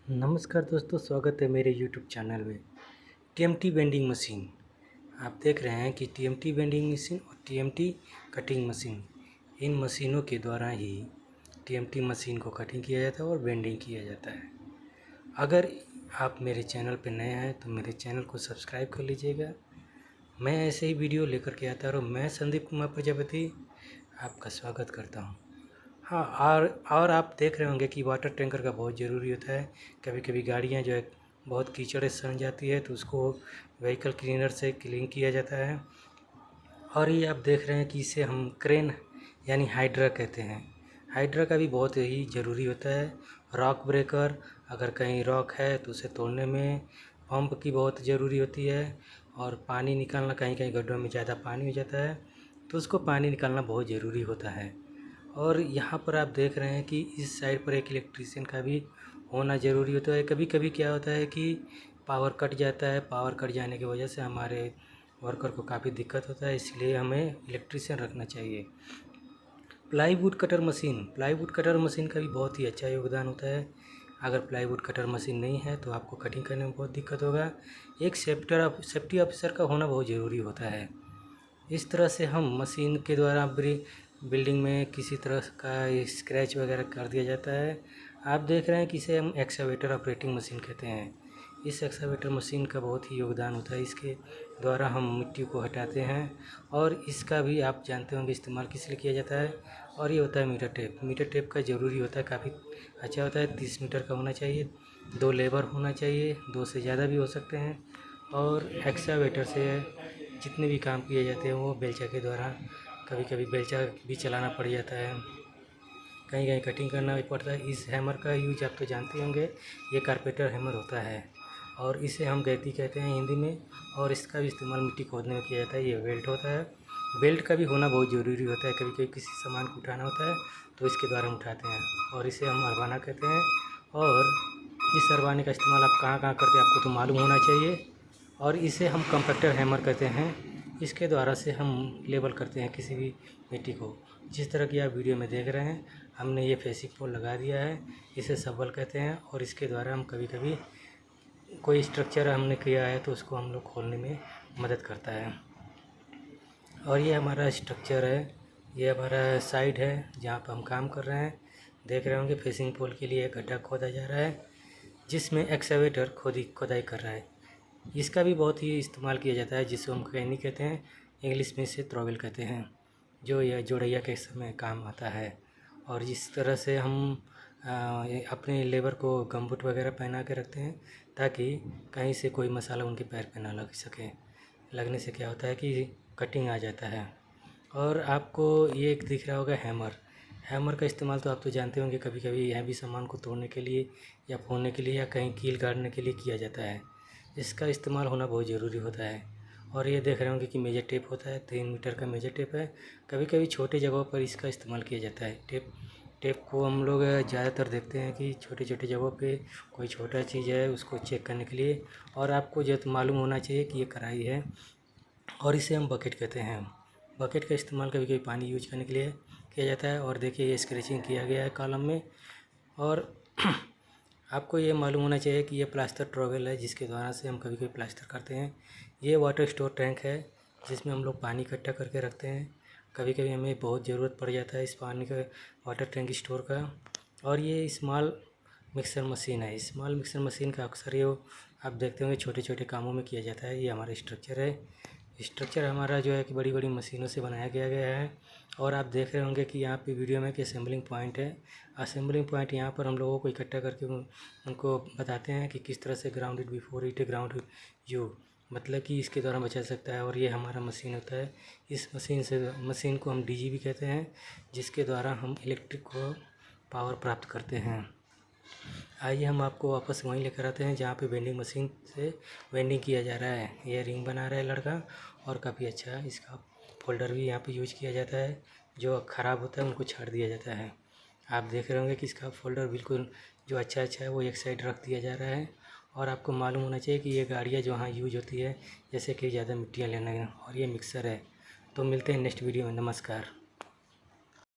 नमस्कार दोस्तों, स्वागत है मेरे यूट्यूब चैनल में। टीएमटी बेंडिंग मशीन आप देख रहे हैं कि टीएमटी बेंडिंग मशीन और टीएमटी कटिंग मशीन, इन मशीनों के द्वारा ही टीएमटी मशीन को कटिंग किया जाता है और बेंडिंग किया जाता है। अगर आप मेरे चैनल पर नए हैं तो मेरे चैनल को सब्सक्राइब कर लीजिएगा। मैं ऐसे ही वीडियो लेकर के आता हूँ। मैं संदीप कुमार प्रजापति आपका स्वागत करता हूँ। हाँ, और आप देख रहे होंगे कि वाटर टैंकर का बहुत ज़रूरी होता है। कभी कभी गाड़ियाँ जो है बहुत कीचड़ से सन जाती है तो उसको व्हीकल क्लीनर से क्लीन किया जाता है। और ये आप देख रहे हैं कि इसे हम क्रेन यानी हाइड्रा कहते हैं। हाइड्रा का भी बहुत ही ज़रूरी होता है। रॉक ब्रेकर, अगर कहीं रॉक है तो उसे तोड़ने में पंप की बहुत ज़रूरी होती है। और पानी निकालना, कहीं कहीं गड्ढों में ज़्यादा पानी हो जाता है तो उसको पानी निकालना बहुत ज़रूरी होता है। और यहाँ पर आप देख रहे हैं कि इस साइड पर एक इलेक्ट्रीशियन का भी होना ज़रूरी होता है। कभी कभी क्या होता है कि पावर कट जाता है। पावर कट जाने की वजह से हमारे वर्कर को काफ़ी दिक्कत होता है, इसलिए हमें इलेक्ट्रीशियन रखना चाहिए। प्लाईवुड कटर मशीन का भी बहुत ही अच्छा योगदान होता है। अगर प्लाईवुड कटर मशीन नहीं है तो आपको कटिंग करने में बहुत दिक्कत होगा। एक सेफ्टी ऑफिसर का होना बहुत ज़रूरी होता है। इस तरह से हम मशीन के द्वारा बिल्डिंग में किसी तरह का स्क्रैच वगैरह कर दिया जाता है। आप देख रहे हैं कि इसे हम एक्सकावेटर ऑपरेटिंग मशीन कहते हैं। इस एक्सकावेटर मशीन का बहुत ही योगदान होता है। इसके द्वारा हम मिट्टी को हटाते हैं। और इसका भी आप जानते होंगे इस्तेमाल किस लिए किया जाता है। और ये होता है मीटर टेप का ज़रूरी होता है, काफ़ी अच्छा होता है। 30 मीटर का होना चाहिए, 2 लेबर होना चाहिए, 2 से ज़्यादा भी हो सकते हैं। और एक्सकावेटर से जितने भी काम किए जाते हैं वो बेलचा के द्वारा, कभी कभी बेलचा भी चलाना पड़ जाता है, कहीं कहीं कटिंग करना भी पड़ता है। इस हैमर का यूज आप तो जानते होंगे, ये कारपेंटर हैमर होता है और इसे हम गैती कहते हैं हिंदी में। और इसका भी इस्तेमाल मिट्टी खोदने में किया जाता है। ये बेल्ट होता है, बेल्ट का भी होना बहुत ज़रूरी होता है। कभी कभी किसी सामान को उठाना होता है तो इसके द्वारा हम उठाते हैं। और इसे हम अरवाना कहते हैं। और इस अरवाने का इस्तेमाल आप कहाँ कहाँ करते हैं आपको तो मालूम होना चाहिए। और इसे हम कंपैक्टर हैमर कहते हैं। इसके द्वारा से हम लेबल करते हैं किसी भी मिट्टी को। जिस तरह की आप वीडियो में देख रहे हैं, हमने ये फेसिंग पोल लगा दिया है। इसे सबल कहते हैं। और इसके द्वारा हम कभी कभी कोई स्ट्रक्चर हमने किया है तो उसको हम लोग खोलने में मदद करता है। और ये हमारा स्ट्रक्चर है, ये हमारा साइड है जहाँ पर हम काम कर रहे हैं। देख रहे होंगे फेसिंग पोल के लिए एक गड्ढा खोदा जा रहा है जिसमें एक्सकावेटर खोदाई कर रहा है। इसका भी बहुत ही इस्तेमाल किया जाता है, जिसको हम खैनी कहते हैं, इंग्लिश में इसे ट्रॉवेल कहते हैं, जो यह जोड़ैया के समय काम आता है। और जिस तरह से हम अपने लेबर को गमबूट वगैरह पहना के रखते हैं ताकि कहीं से कोई मसाला उनके पैर पे ना लग सके। लगने से क्या होता है कि कटिंग आ जाता है। और आपको ये एक दिख रहा होगा हैमर का इस्तेमाल तो आप तो जानते होंगे, कभी कभी हैवी सामान को तोड़ने के लिए या फोड़ने के लिए या कहीं कील गाड़ने के लिए किया जाता है। इसका इस्तेमाल होना बहुत ज़रूरी होता है। और ये देख रहे होंगे कि मेजर टेप होता है, 3 मीटर का मेजर टेप है। कभी कभी छोटे जगहों पर इसका इस्तेमाल किया जाता है। टेप को हम लोग ज़्यादातर देखते हैं कि छोटे छोटे जगहों पे कोई छोटा चीज़ है उसको चेक करने के लिए। और आपको जो मालूम होना चाहिए कि ये कढ़ाई है। और इसे हम बकेट कहते हैं। बकेट का इस्तेमाल कभी कभी पानी यूज करने के लिए किया जाता है। और देखिए ये स्क्रैचिंग किया गया है कॉलम में। और आपको ये मालूम होना चाहिए कि ये प्लास्टर ट्रॉवेल है जिसके द्वारा से हम कभी कभी प्लास्टर करते हैं। ये वाटर स्टोर टैंक है जिसमें हम लोग पानी इकट्ठा करके रखते हैं। कभी कभी हमें बहुत ज़रूरत पड़ जाता है इस पानी का, वाटर टैंक स्टोर का। और ये स्मॉल मिक्सर मशीन है। स्मॉल मिक्सर मशीन का अक्सर ये आप देखते होंगे छोटे छोटे कामों में किया जाता है। ये हमारा स्ट्रक्चर है। स्ट्रक्चर हमारा जो है कि बड़ी बड़ी मशीनों से बनाया गया है। और आप देख रहे होंगे कि यहाँ पे वीडियो में कि असेंबलिंग पॉइंट है। असेंबलिंग पॉइंट यहाँ पर हम लोगों को इकट्ठा करके उनको बताते हैं कि किस तरह से ground it before it ground you, मतलब कि इसके द्वारा बचा सकता है। और ये हमारा मशीन होता है। इस मशीन को हम डीजी भी कहते हैं, जिसके द्वारा हम इलेक्ट्रिक को पावर प्राप्त करते हैं। आइए हम आपको वापस वहीं लेकर आते हैं जहाँ पे वेंडिंग मशीन से वेंडिंग किया जा रहा है। ये रिंग बना रहा है लड़का और काफ़ी अच्छा इसका फोल्डर भी यहाँ पे यूज किया जाता है। जो ख़राब होता है उनको छाड़ दिया जाता है। आप देख रहे होंगे कि इसका फोल्डर बिल्कुल जो अच्छा है वो एक साइड रख दिया जा रहा है। और आपको मालूम होना चाहिए कि ये गाड़ियाँ जो यहाँ यूज होती है जैसे कि ज़्यादा मिट्टियाँ लेना है। और ये मिक्सर है। तो मिलते हैं नेक्स्ट वीडियो में। नमस्कार।